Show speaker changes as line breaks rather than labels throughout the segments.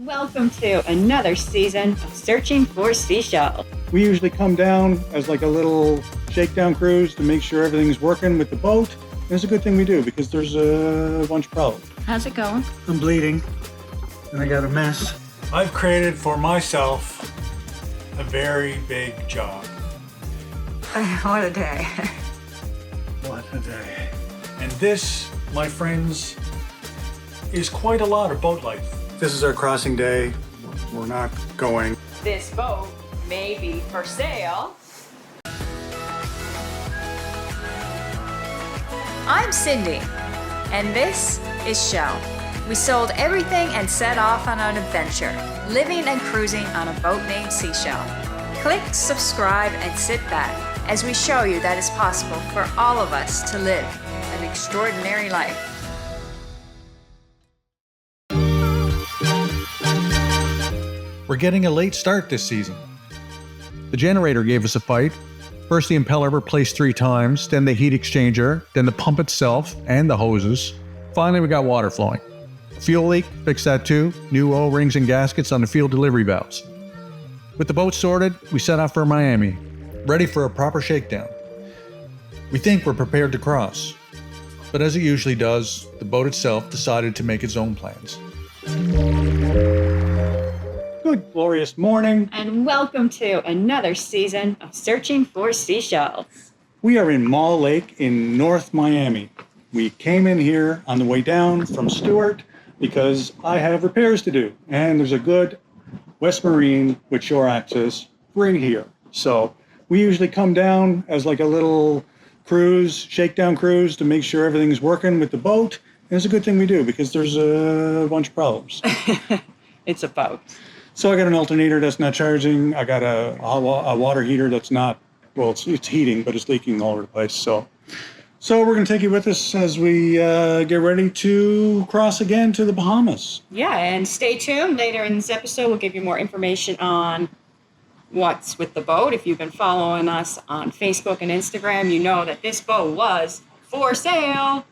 Welcome to another season of Searching for C-Shels.
We usually come down as like a little shakedown cruise to make sure everything's working with the boat. And it's a good thing we do because there's a bunch of problems.
How's it going?
I'm bleeding and I got a mess.
I've created for myself a very big job.
What a day.
What a day. And this, my friends, is quite a lot of boat life.
This is our crossing day. We're not going.
This boat may be for sale.
I'm Cindy, and this is Shell. We sold everything and set off on an adventure, living and cruising on a boat named C-Shel. Click, subscribe, and sit back as we show you that it's possible for all of us to live an extraordinary life.
We're getting a late start this season. The generator gave us a fight. First the impeller replaced 3 times, then the heat exchanger, then the pump itself and the hoses. Finally we got water flowing. Fuel leak, fixed that too. New O-rings and gaskets on the fuel delivery valves. With the boat sorted, we set off for Miami, ready for a proper shakedown. We think we're prepared to cross. But as it usually does, the boat itself decided to make its own plans.
Good glorious morning.
And welcome to another season of Searching for C-Shels.
We are in Maule Lake in North Miami. We came in here on the way down from Stewart because I have repairs to do. And there's a good West Marine with shore access right here. So we usually come down as like a little cruise, shakedown cruise to make sure everything's working with the boat. And it's a good thing we do because there's a bunch of problems.
It's a boat.
So I got an alternator that's not charging. I got a water heater that's not, well, it's heating, but it's leaking all over the place. So we're going to take you with us as we get ready to cross again to the Bahamas.
Yeah, and stay tuned. Later in this episode, we'll give you more information on what's with the boat. If you've been following us on Facebook and Instagram, you know that this boat was for sale.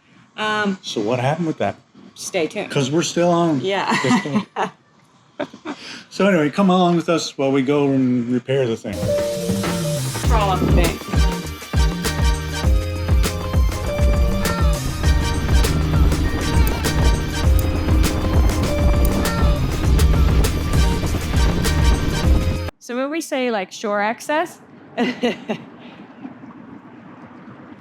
So what happened with that?
Stay tuned.
Because we're still on.
Yeah.
So anyway, come along with us while we go and repair the thing.
Crawl up the bank. So when we say like shore access,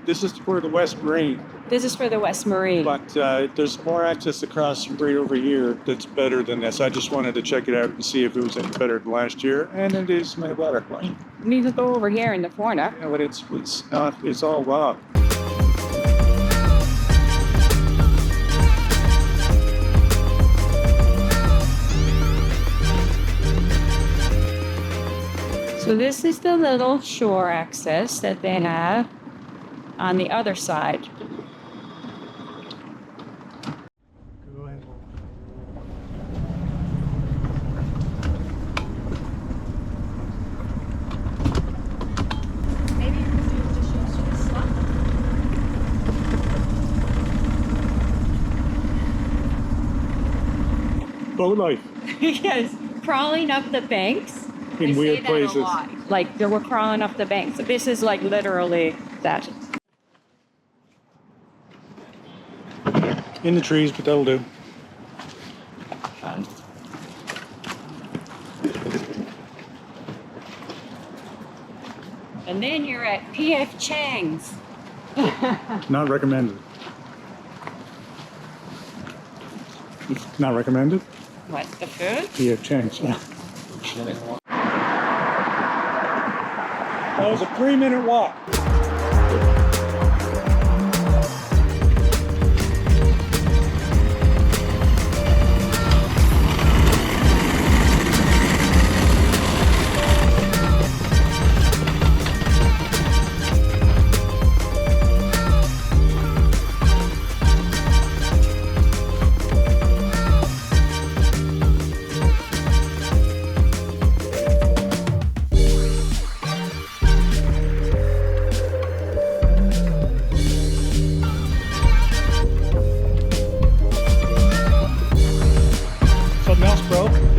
This is for the West Marine,
this is for the West Marine.
but there's more access across right over here that's better than this. I just wanted to check it out and see if it was any better than last year, and it is my better.
We need to go over here in the corner.
Yeah, but it's not. It's all rock.
So this is the little shore access that they have on the other side.
Go ahead.
Maybe you can do the shoes to the slot.
Boat life.
Yes, crawling up the banks.
In
They say
weird
that a
places.
lot. Like they were crawling up the banks. So this is like literally that.
In the trees, but that'll do.
And then you're at P.F. Chang's.
Not recommended. Not recommended?
What, the food?
Yeah, change. Yeah. That was a 3-minute walk.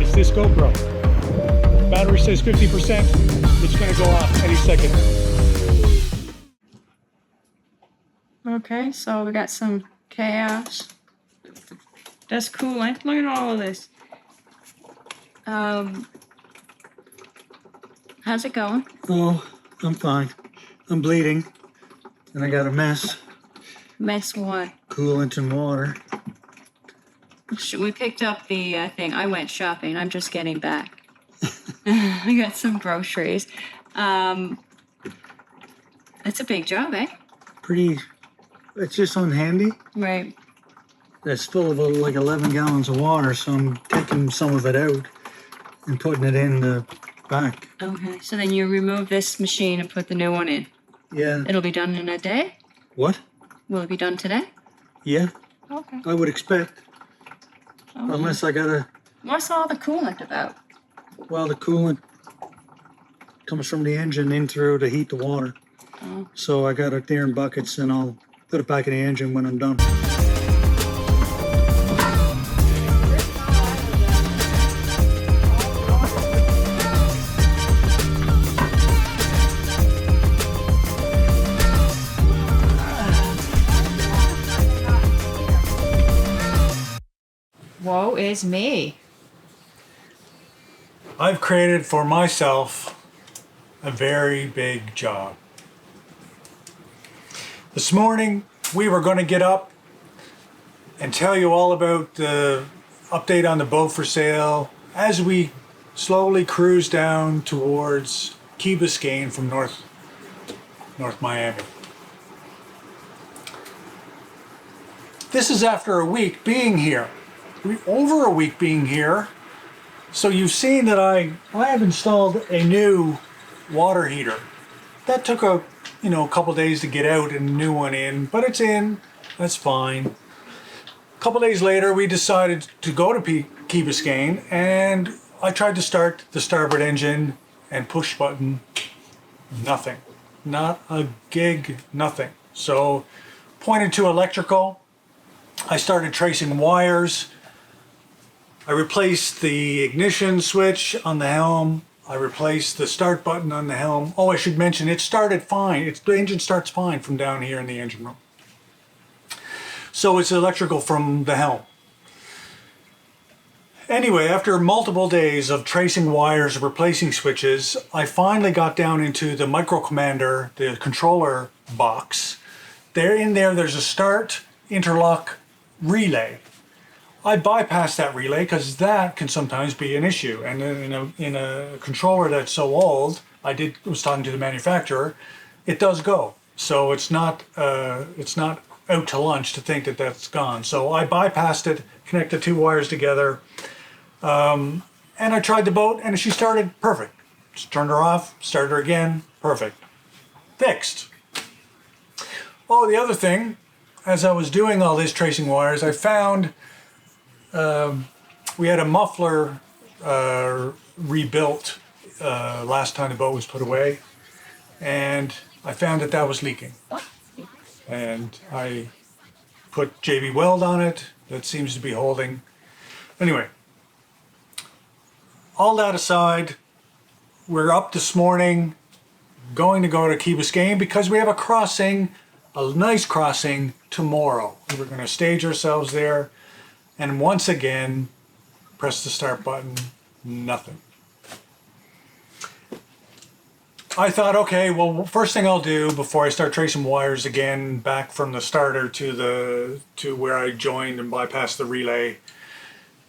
is this GoPro. Battery says 50%. It's going to go off any second.
Okay, so we got some chaos. That's coolant. Look at all of this. How's it going?
Oh, I'm fine. I'm bleeding. And I got a mess.
Mess what?
Coolant and water.
We picked up the thing. I went shopping. I'm just getting back. I got some groceries. It's a big job, eh?
Pretty. It's just on handy.
Right.
It's full of like 11 gallons of water, so I'm taking some of it out and putting it in the back.
Okay, so then you remove this machine and put the new one in.
Yeah.
It'll be done in a day?
What?
Will it be done today?
Yeah,
Okay.
I would expect.
Okay.
Unless I gotta.
What's all the coolant about?
Well, the coolant comes from the engine in through to heat the water.
Oh.
So I got it there in buckets, and I'll put it back in the engine when I'm done.
Woe is me.
I've created for myself a very big job. This morning we were going to get up and tell you all about the update on the boat for sale as we slowly cruise down towards Key Biscayne from North Miami. This is after a week being here. Over a week being here. So you've seen that I have installed a new water heater. That took a couple days to get out and a new one in, but it's in. That's fine. A couple days later, we decided to go to Key Biscayne, and I tried to start the starboard engine and push button. Nothing. Not a gig. Nothing. So pointed to electrical. I started tracing wires. I replaced the ignition switch on the helm. I replaced the start button on the helm. Oh, I should mention, it started fine. The engine starts fine from down here in the engine room. So it's electrical from the helm. Anyway, after multiple days of tracing wires, replacing switches, I finally got down into the micro commander, the controller box. There's a start interlock relay. I bypassed that relay because that can sometimes be an issue. And in a controller that's so old, was talking to the manufacturer, it does go. So it's not out to lunch to think that that's gone. So I bypassed it, connected two wires together, and I tried the boat, and she started perfect. Just turned her off, started her again, perfect. Fixed. Oh, the other thing, as I was doing all this tracing wires, I found we had a muffler rebuilt last time the boat was put away, and I found that was leaking. And I put JB Weld on it. That seems to be holding. Anyway, all that aside, we're up this morning going to go to Key Biscayne because we have a nice crossing tomorrow. We're going to stage ourselves there. And once again, press the start button, nothing. I thought, okay, well, first thing I'll do before I start tracing wires again back from the starter to where I joined and bypassed the relay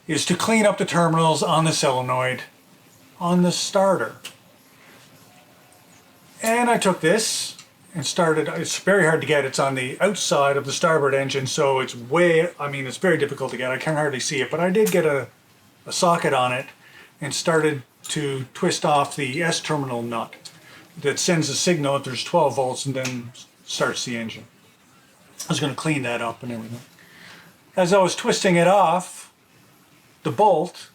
is to clean up the terminals on the solenoid on the starter. And I took this and started. It's very hard to get. It's on the outside of the starboard engine, so it's it's very difficult to get. I can hardly see it, but I did get a socket on it and started to twist off the S terminal nut that sends a signal if there's 12 volts and then starts the engine. I was going to clean that up and everything. As I was twisting it off, the bolt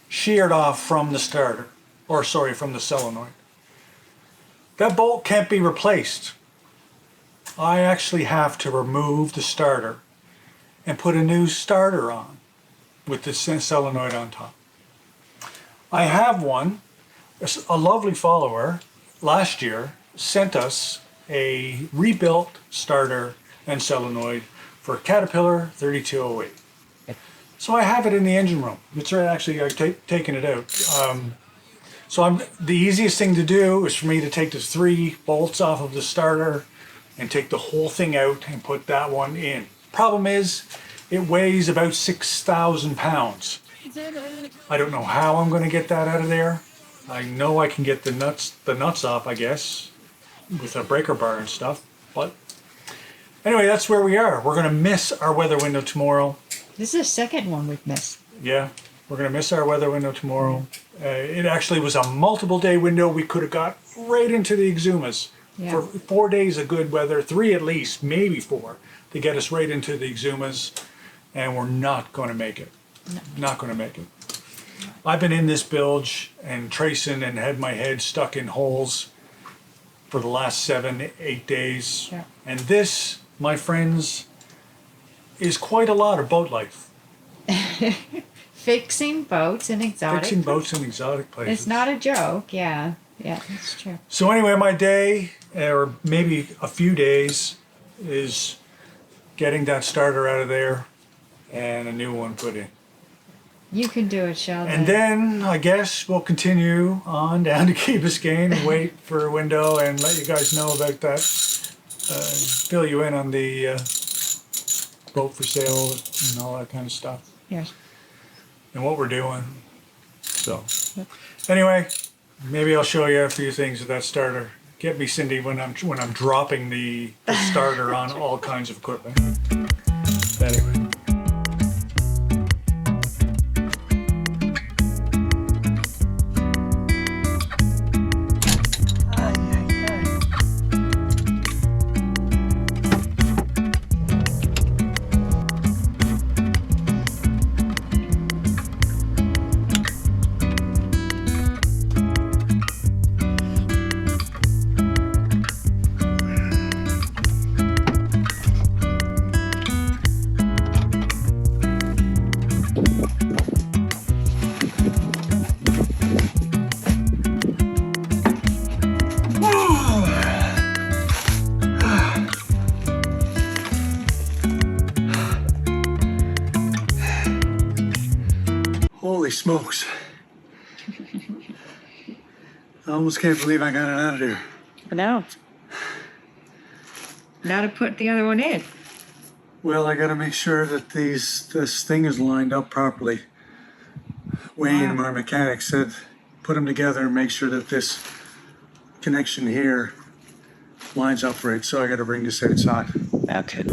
sheared off from the starter, from the solenoid. That bolt can't be replaced. I actually have to remove the starter and put a new starter on with the solenoid on top. I have one. A lovely follower last year sent us a rebuilt starter and solenoid for Caterpillar 3208. So I have it in the engine room. It's right, actually, I've taken it out. The easiest thing to do is for me to take the 3 bolts off of the starter and take the whole thing out and put that one in. Problem is, it weighs about 6,000 pounds. I don't know how I'm going to get that out of there. I know I can get the nuts off, I guess, with a breaker bar and stuff. But anyway, that's where we are. We're going to miss our weather window tomorrow.
This is the second one we've missed.
Yeah, we're going to miss our weather window tomorrow. It actually was a multiple day window. We could have got right into the Exumas.
Yeah.
For 4 days of good weather, 3 at least, maybe 4, to get us right into the Exumas. And we're not going to make it.
No.
Not going to make it. I've been in this bilge and tracing and had my head stuck in holes for the last 7-8 days.
Yeah.
And this, my friends, is quite a lot of boat life.
Fixing boats in exotic.
Fixing boats in exotic places.
It's not a joke. Yeah. Yeah, that's true.
So anyway, my day, or maybe a few days, is getting that starter out of there and a new one put in.
You can do it, Sheldon.
And then I guess we'll continue on down to Key Biscayne and wait for a window and let you guys know about that. Fill you in on the boat for sale and all that kind of stuff.
Yes.
And what we're doing. So
Yep.
anyway, maybe I'll show you a few things with that starter. Get me, Cindy, when I'm dropping the starter on all kinds of equipment. Anyway. Holy smokes. I almost can't believe I got it out of there.
No. Now to put the other one in.
Well, I gotta make sure that this thing is lined up properly. Wayne, our mechanic, said put them together and make sure that this connection here lines up right. So I gotta bring this outside.
Okay.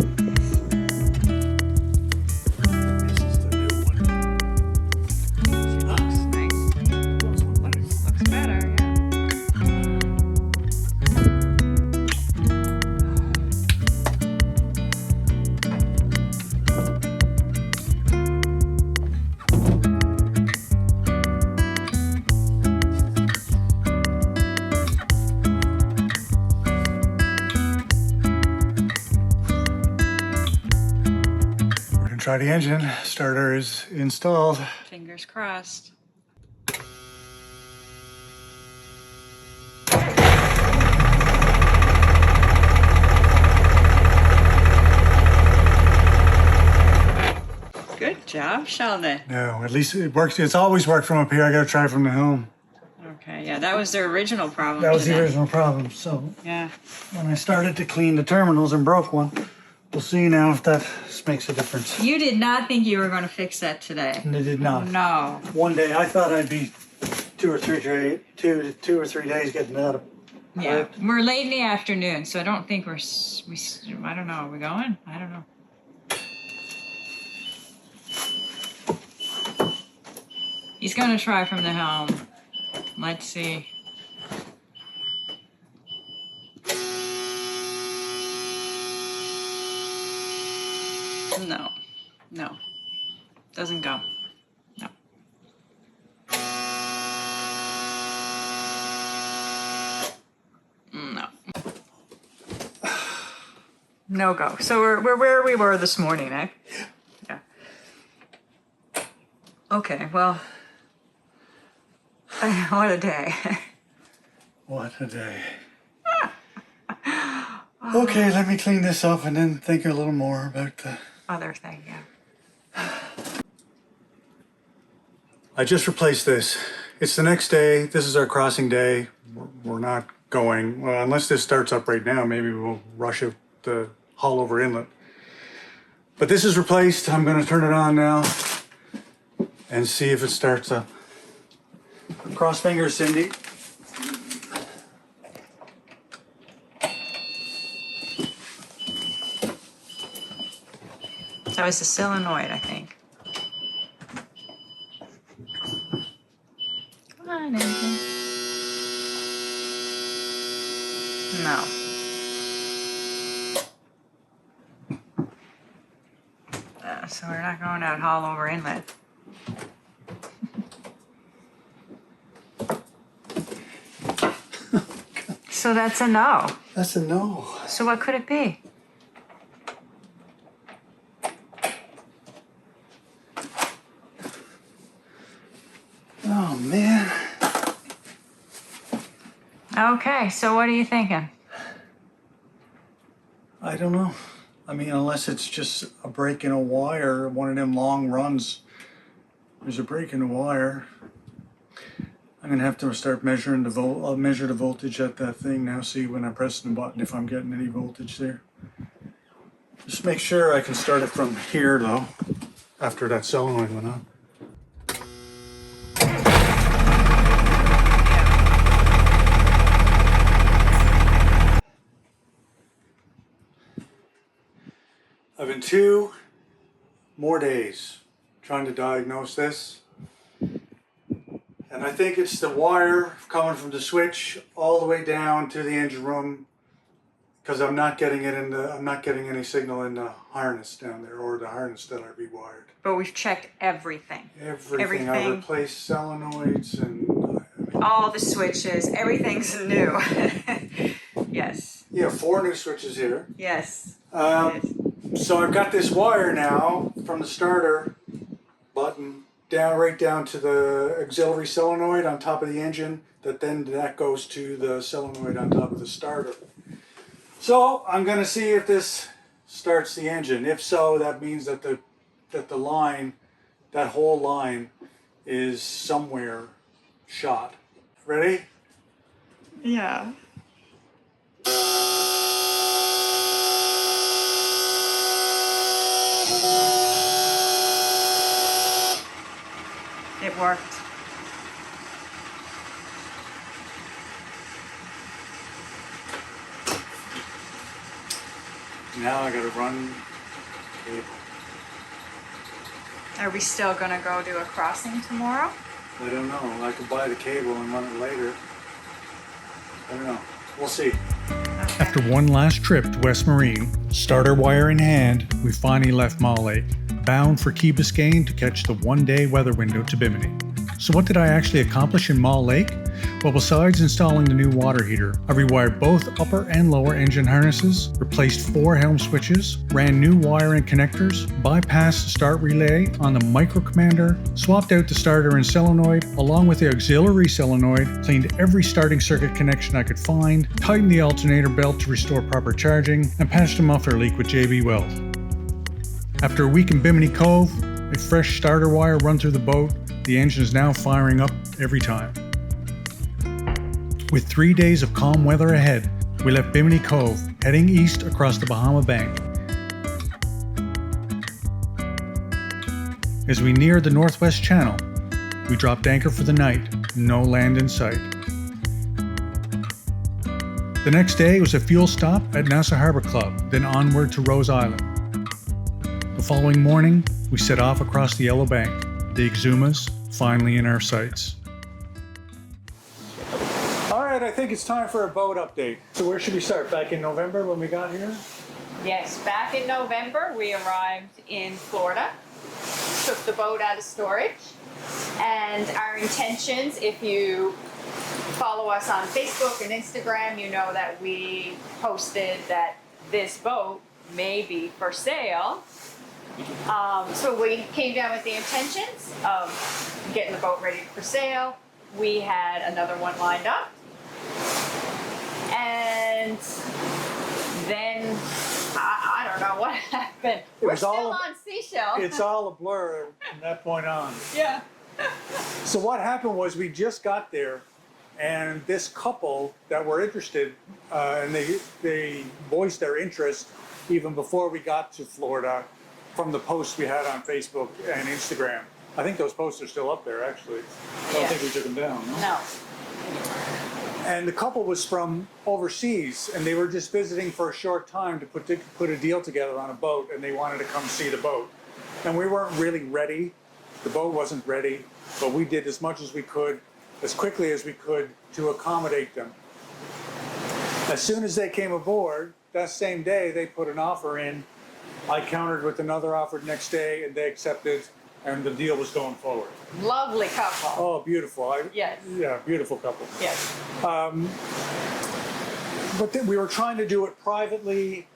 Try the engine. Starter is installed.
Fingers crossed. Good job, Sheldon.
No, at least it works. It's always worked from up here. I gotta try from the helm.
Okay, yeah, that was the original problem.
That was the
today.
original problem. So
Yeah.
when I started to clean the terminals and broke one, we'll see now if that makes a difference.
You did not think you were going to fix that today.
And it did not.
No.
One day I thought I'd be two or three days getting out of.
Yeah, we're late in the afternoon, so I don't think I don't know. Are we going? I don't know. He's going to try from the helm. Let's see. No. No. Doesn't go. No. No. No go. So we're where we were this morning, eh? Yeah. Okay, well,
What a day.
What a day. Okay, let me clean this up and then think a little more about the...
Other thing, yeah.
I just replaced this. It's the next day. This is our crossing day. We're not going, well, unless this starts up right now, maybe we'll rush out the Haulover Inlet. But this is replaced. I'm going to turn it on now and see if it starts up. Cross fingers, Cindy.
That was the solenoid, I think. Come on, engine. No. So we're not going out Haulover Inlet. So that's a no.
That's a no.
So what could it be?
Oh, man.
Okay, so what are you thinking?
I don't know. I mean, unless it's just a break in a wire, one of them long runs. There's a break in the wire. I'm gonna have to start measuring the I'll measure the voltage at that thing now, see when I press the button if I'm getting any voltage there. Just make sure I can start it from here though, after that solenoid went on. I've been 2 more days trying to diagnose this. And I think it's the wire coming from the switch all the way down to the engine room, because I'm not getting any signal in the harness down there, or the harness that I rewired.
But we've checked everything.
Everything. I replaced solenoids and
all the switches, everything's new. Yes.
Yeah, 4 new switches here.
Yes.
So I've got this wire now from the starter button right down to the auxiliary solenoid on top of the engine, that goes to the solenoid on top of the starter. So I'm going to see if this starts the engine. If so, that means that the line, that whole line, is somewhere shot. Ready?
Yeah. It worked.
Now I gotta run cable.
Are we still gonna go do a crossing tomorrow?
I don't know. I could buy the cable and run it later. I don't know. We'll see.
Okay.
After one last trip to West Marine, starter wire in hand, we finally left Maule, bound for Key Biscayne to catch the one-day weather window to Bimini. So what did I actually accomplish in Maule Lake? Well, besides installing the new water heater, I rewired both upper and lower engine harnesses, replaced 4 helm switches, ran new wire and connectors, bypassed the start relay on the micro commander, swapped out the starter and solenoid, along with the auxiliary solenoid, cleaned every starting circuit connection I could find, tightened the alternator belt to restore proper charging, and patched a muffler leak with JB Weld. After a week in Bimini Cove, a fresh starter wire run through the boat, the engine is now firing up every time. With 3 days of calm weather ahead, we left Bimini Cove, heading east across the Bahama Bank. As we neared the Northwest Channel, we dropped anchor for the night, no land in sight. The next day was a fuel stop at Nassau Harbor Club, then onward to Rose Island. The following morning, we set off across the Yellow Bank, the Exumas finally in our sights.
All right, I think it's time for a boat update. So where should we start? Back in November when we got here?
Yes, back in November, we arrived in Florida, took the boat out of storage, and our intentions, if you follow us on Facebook and Instagram, you know that we posted that this boat may be for sale. So we came down with the intentions of getting the boat ready for sale,
we had another one lined up. And then I don't know what happened. We're
was
still
all-
on C-Shel.
It's all a blur from that point on.
Yeah.
So what happened was we just got there, and this couple that were interested, and they voiced their interest even before we got to Florida from the posts we had on Facebook and Instagram. I think those posts are still up there, actually. I don't
Yeah.
think we took them down. No?
No.
And the couple was from overseas, and they were just visiting for a short time to put a deal together on a boat, and they wanted to come see the boat. And we weren't really ready. The boat wasn't ready, but we did as much as we could, as quickly as we could, to accommodate them. As soon as they came aboard, that same day, they put an offer in. I countered with another offer next day, and they accepted, and the deal was going forward.
Lovely couple.
Oh, beautiful.
Yes.
Yeah, beautiful couple.
Yes.
But then we were trying to do it privately.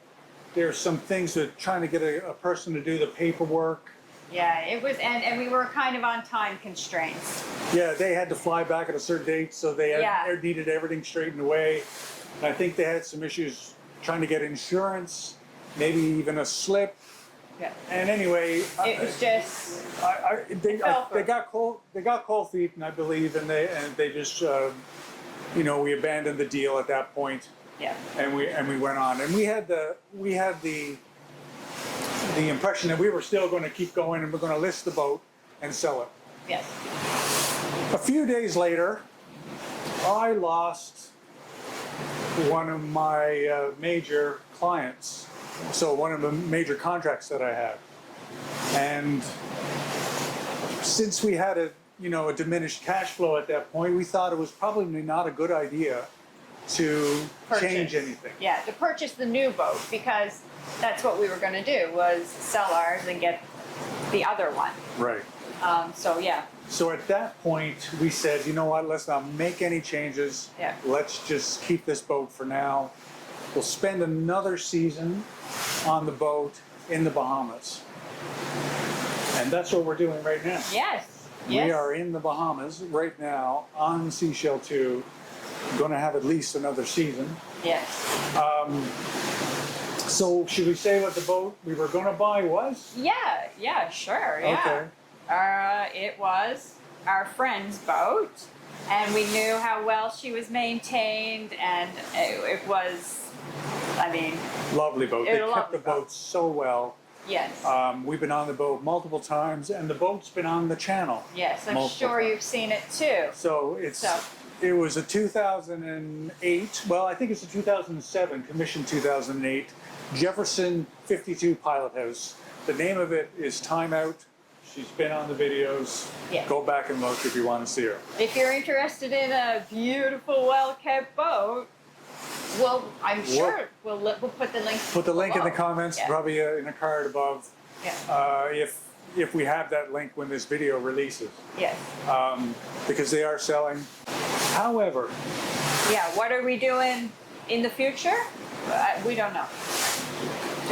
There's some things that trying to get a person to do the paperwork.
Yeah, it was, and we were kind of on time constraints.
Yeah, they had to fly back at a certain date, so they needed everything straightened away. And I think they had some issues trying to get insurance, maybe even a slip.
Yeah.
And anyway,
It was just,
they got cold feet, and I believe, and they just we abandoned the deal at that point.
yeah.
And we went on, and we had the impression that we were still going to keep going, and we're going to list the boat and sell it.
Yes.
A few days later, I lost one of my major clients, so one of the major contracts that I had, and since we had a diminished cash flow at that point, we thought it was probably not a good idea to change anything.
Yeah, to purchase the new boat, because that's what we were going to do, was sell ours and get the other one.
Right.
So yeah.
So at that point, we said, you know what, let's not make any changes.
Yeah.
Let's just keep this boat for now. We'll spend another season on the boat in the Bahamas. And that's what we're doing right now.
Yes.
We are in the Bahamas right now on C-Shel II. Going to have at least another season.
Yes.
So should we say what the boat we were going to buy was?
Yeah. Yeah. Sure. Yeah. It was our friend's boat, and we knew how well she was maintained, and it was, I mean,
Lovely boat. They kept the boat so well.
yes.
We've been on the boat multiple times, and the boat's been on the channel.
Yes, I'm
multiple
sure
times.
you've seen it too.
So it was a 2008, well, I think it's a 2007, commissioned 2008, Jefferson 52 pilot house. The name of it is Time Out. She's been on the videos.
Yeah.
Go back and look if you want to see her.
If you're interested in a beautiful, well-kept boat, well, I'm sure we'll put the link.
Put the link in the
below.
comments,
Yeah.
probably in a card above,
Yeah.
if we have that link when this video releases,
Yes.
because they are selling. However,
Yeah. What are we doing in the future? We don't know.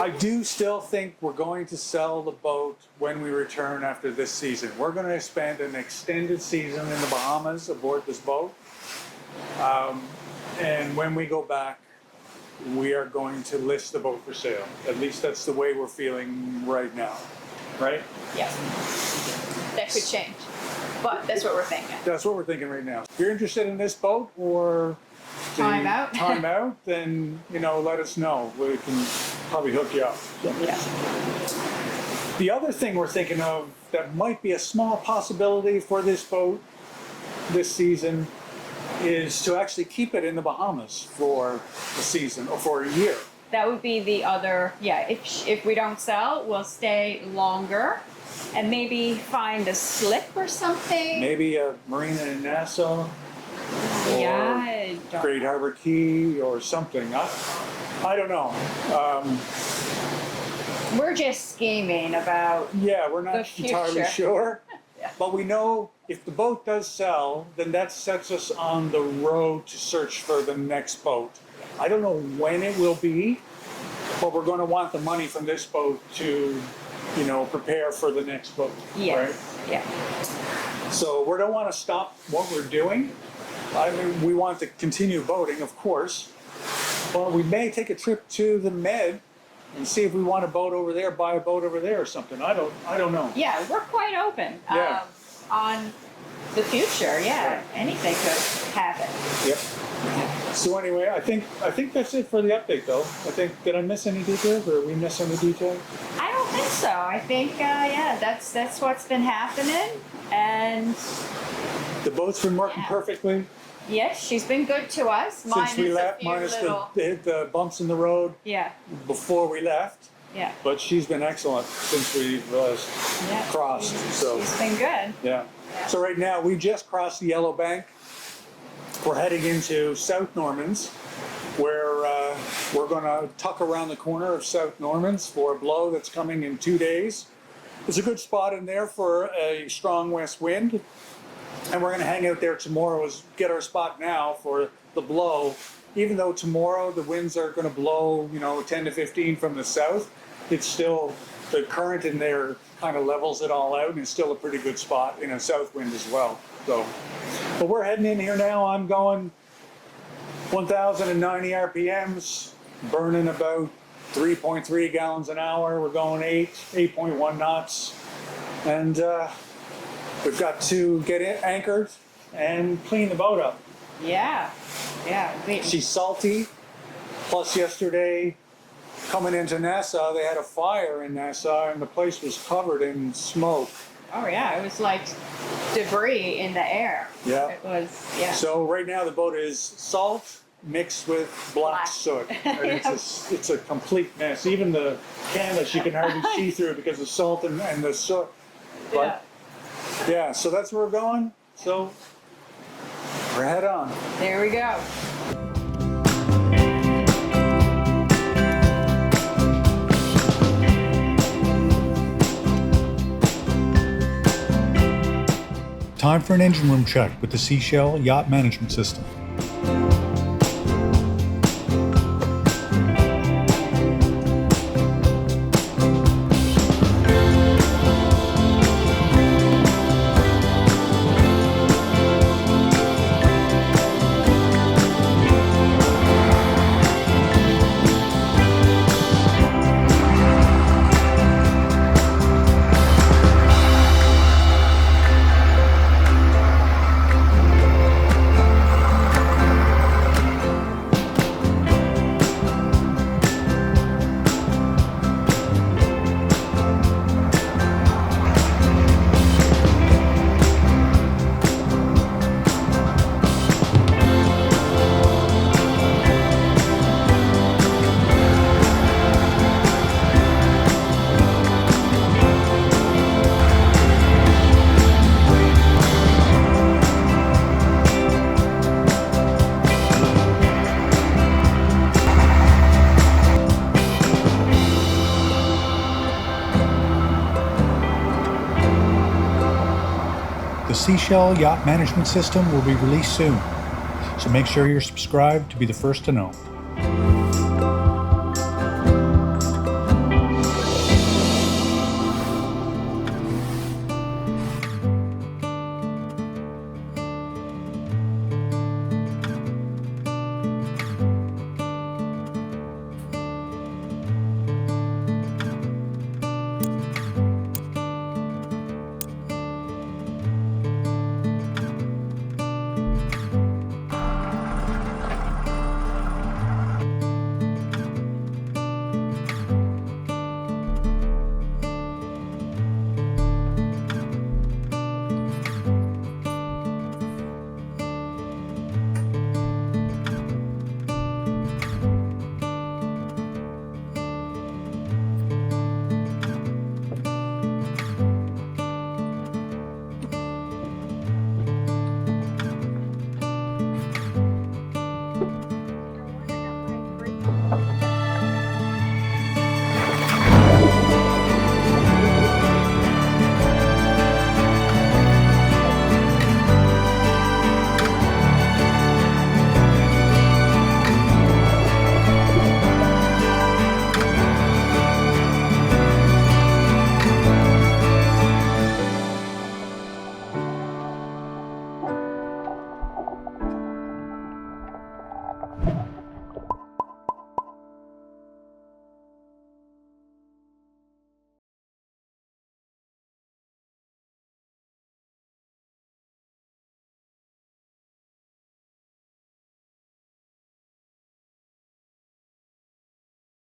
I do still think we're going to sell the boat when we return after this season. We're going to spend an extended season in the Bahamas aboard this boat. And when we go back, we are going to list the boat for sale. At least that's the way we're feeling right now. Right?
Yes. That could change, but that's what we're thinking.
That's what we're thinking right now. If you're interested in this boat or
Time out.
time out, then let us know. We can probably hook you up.
Yeah.
The other thing we're thinking of that might be a small possibility for this boat this season is to actually keep it in the Bahamas for a season or for a year.
That would be the other. Yeah. If we don't sell, we'll stay longer, and maybe find a slip or something.
Maybe a marina in Nassau.
Yeah.
Or
I don't.
Great Harbor Key or something. I don't know.
We're just scheming about.
Yeah, we're not
The
entirely
future.
sure.
Yeah.
But we know if the boat does sell, then that sets us on the road to search for the next boat. I don't know when it will be, but we're going to want the money from this boat to, prepare for the next boat.
Yes.
Right?
Yeah.
So we don't want to stop what we're doing. I mean, we want to continue boating, of course, but we may take a trip to the Med and see if we want a boat over there, buy a boat over there or something. I don't know.
Yeah, we're quite open
Yeah.
on the future. Yeah, anything could happen.
Yep. So anyway, I think that's it for the update, though. Did I miss any details, or we miss any details?
I don't think so. I think yeah, that's what's been happening, and
The boat's been working
Yeah.
perfectly
yes, she's been good to us.
since we left,
a few
minus
little,
the bumps in the road
yeah,
before we left.
yeah,
But she's been excellent since we've
yeah.
crossed. So
She's been good.
yeah.
Yeah.
So right now we just crossed the Yellow Bank. We're heading into South Normans, where we're going to tuck around the corner of South Normans for a blow that's coming in 2 days. It's a good spot in there for a strong west wind, and we're going to hang out there tomorrow. Get our spot now for the blow. Even though tomorrow the winds are going to blow, 10 to 15 from the south, it's still the current in there kind of levels it all out, and it's still a pretty good spot in a south wind as well. So, but we're heading in here now. I'm going 1,090 RPMs, burning about 3.3 gallons an hour. We're going 8.1 knots, and we've got to get it anchored and clean the boat up.
Yeah, yeah.
She's salty. Plus, yesterday, coming into Nassau, they had a fire in Nassau, and the place was covered in smoke.
Oh yeah, it was like debris in the air.
Yeah.
It was, yeah.
So right now the boat is salt mixed with black
Black.
soot. And it's a complete mess. Even the canvas you can hardly see through because of salt and the soot. But yeah, so that's where we're going. So we're head on.
There we go.
Time for an engine room check with the C-Shel Yacht Management System. The C-Shel Yacht Management System will be released soon, so make sure you're subscribed to be the first to know.